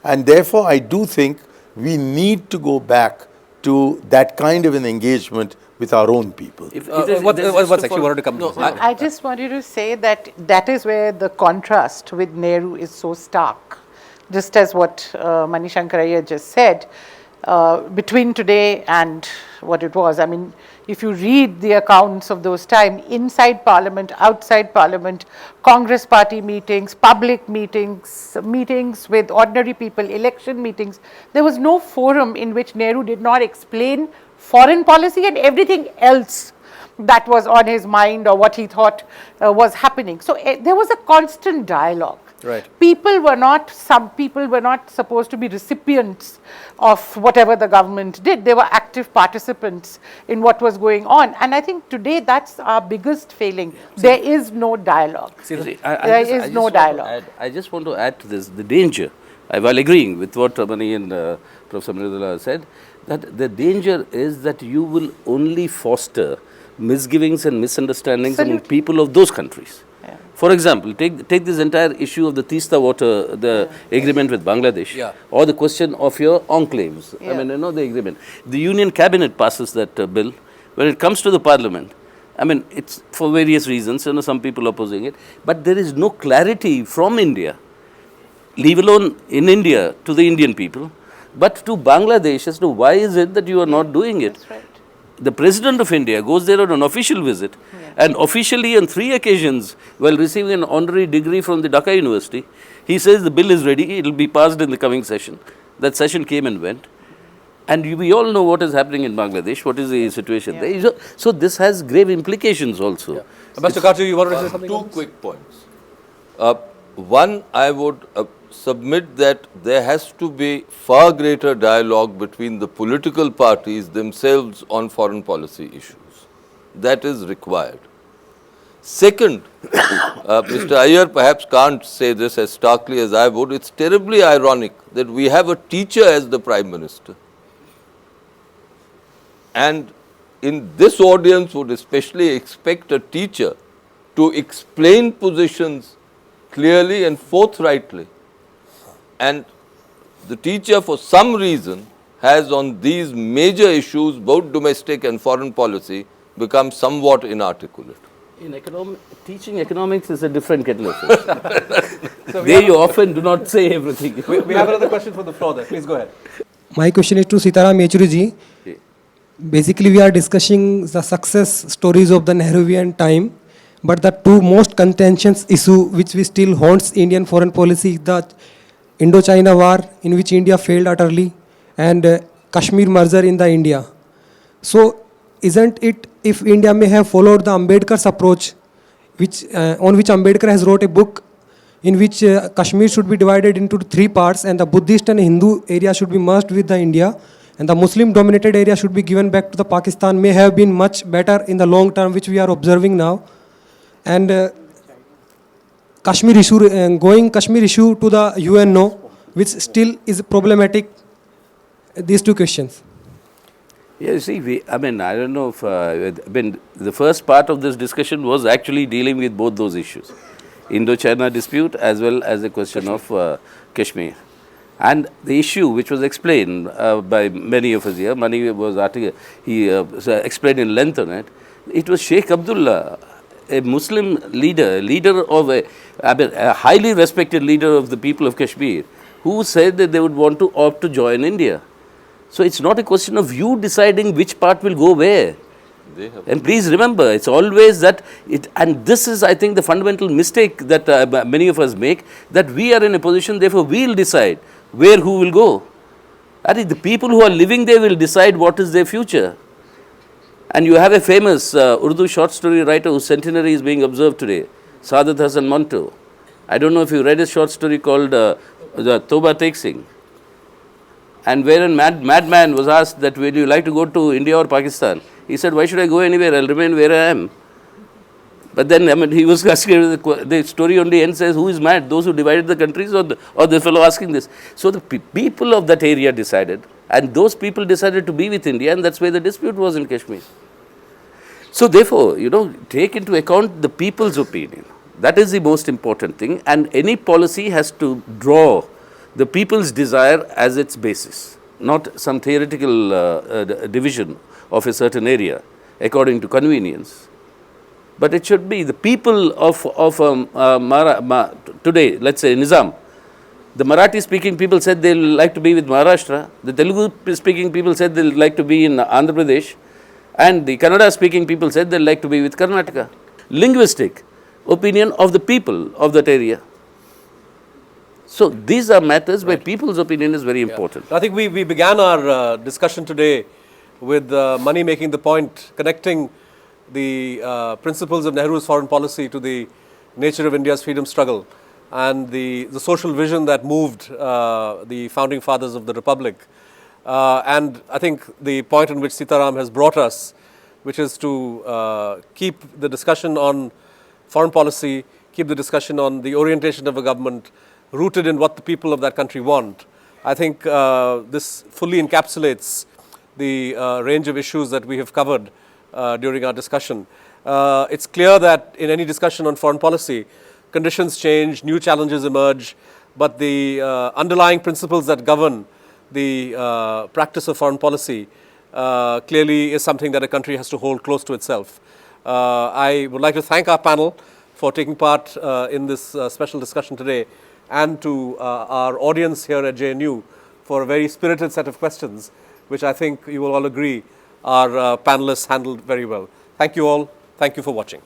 And therefore, I do think we need to go back to that kind of an engagement with our own people. What's actually wanted to come to? I just wanted to say that that is where the contrast with Nehru is so stark. Just as what Manishankar Aiyar just said, between today and what it was. I mean, if you read the accounts of those times, inside Parliament, outside Parliament, Congress party meetings, public meetings, meetings with ordinary people, election meetings, there was no forum in which Nehru did not explain foreign policy and everything else that was on his mind or what he thought was happening. So there was a constant dialogue. Right. Some people were not supposed to be recipients of whatever the government did. They were active participants in what was going on. And I think today that's our biggest failing. There is no dialogue. I just want to add to this, the danger, while agreeing with what Mani and Professor Mridula said, that the danger is that you will only foster misgivings and misunderstandings among people of those countries. Yeah. For example, take this entire issue of the Teesta water, the agreement with Bangladesh, or the question of your enclaves. I mean, the agreement. The Union Cabinet passes that bill. When it comes to the Parliament, I mean, it's for various reasons, some people opposing it, but there is no clarity from India, leave alone in India, to the Indian people, but to Bangladesh as to why is it that you are not doing it. That's right. The President of India goes there on an official visit, and officially on 3 occasions, while receiving an honorary degree from the Dhaka University, he says the bill is ready, it will be passed in the coming session. That session came and went. And we all know what is happening in Bangladesh, what is the situation there. So this has grave implications also. Mr. Katju, you wanted to say something? 2 quick points. One, I would submit that there has to be far greater dialogue between the political parties themselves on foreign policy issues. That is required. Second, Mr. Aiyar perhaps can't say this as starkly as I would. It's terribly ironic that we have a teacher as the Prime Minister. And in this audience would especially expect a teacher to explain positions clearly and forthrightly. And the teacher, for some reason, has on these major issues, both domestic and foreign policy, become somewhat inarticulate. Teaching economics is a different kettle of fish. There you often do not say everything. We have another question from the floor there. Please go ahead. My question is to Sitaram Yechury ji. Basically, we are discussing the success stories of the Nehruvian time, but the 2 most contentious issue which we still haunts Indian foreign policy is the Indo-China war, in which India failed utterly, and Kashmir merger in the India. So, isn't it, if India may have followed the Ambedkar's approach, on which Ambedkar has wrote a book in which Kashmir should be divided into 3 parts, and the Buddhist and Hindu area should be merged with the India, and the Muslim dominated area should be given back to the Pakistan, may have been much better in the long term, which we are observing now. And Kashmir issue, going Kashmir issue to the UN, which still is problematic. These 2 questions. Yeah, you see, I don't know if, the first part of this discussion was actually dealing with both those issues. Indo-China dispute as well as the question of Kashmir. And the issue which was explained by many of us here, Mani was he explained in length on it, it was Sheikh Abdullah, a Muslim leader of a highly respected leader of the people of Kashmir, who said that they would want to opt to join India. So it's not a question of you deciding which part will go where. They have. And please remember, it's always that and this is, I think, the fundamental mistake that many of us make, that we are in a position, therefore we'll decide where who will go. That is, the people who are living there will decide what is their future. And you have a famous Urdu short story writer whose centenary is being observed today, Saadat Hasan Manto. I don't know if you read a short story called Toba Tek Singh. And wherein madman was asked that, would you like to go to India or Pakistan? He said, why should I go anywhere? I'll remain where I am. But then, I mean, he was asking, the story only ends says, who is mad? Those who divided the countries, or the fellow asking this? So the people of that area decided, and those people decided to be with India, and that's where the dispute was in Kashmir. So therefore, take into account the people's opinion. That is the most important thing, and any policy has to draw the people's desire as its basis, not some theoretical division of a certain area according to convenience. But it should be the people of today, let's say Nizam. The Marathi speaking people said they like to be with Maharashtra. The Telugu speaking people said they like to be in Andhra Pradesh. And the Kannada speaking people said they like to be with Karnataka. Linguistic opinion of the people of that area. So these are matters where people's opinion is very important. I think we began our discussion today with Mani making the point, connecting the principles of Nehru's foreign policy to the nature of India's freedom struggle and the social vision that moved the founding fathers of the Republic. And I think the point in which Sitaram has brought us, which is to keep the discussion on foreign policy, keep the discussion on the orientation of a government rooted in what the people of that country want. I think this fully encapsulates the range of issues that we have covered during our discussion. It's clear that in any discussion on foreign policy, conditions change, new challenges emerge, but the underlying principles that govern the practice of foreign policy clearly is something that a country has to hold close to itself. I would like to thank our panel for taking part in this special discussion today, and to our audience here at JNU for a very spirited set of questions, which I think you will all agree our panelists handled very well. Thank you all. Thank you for watching.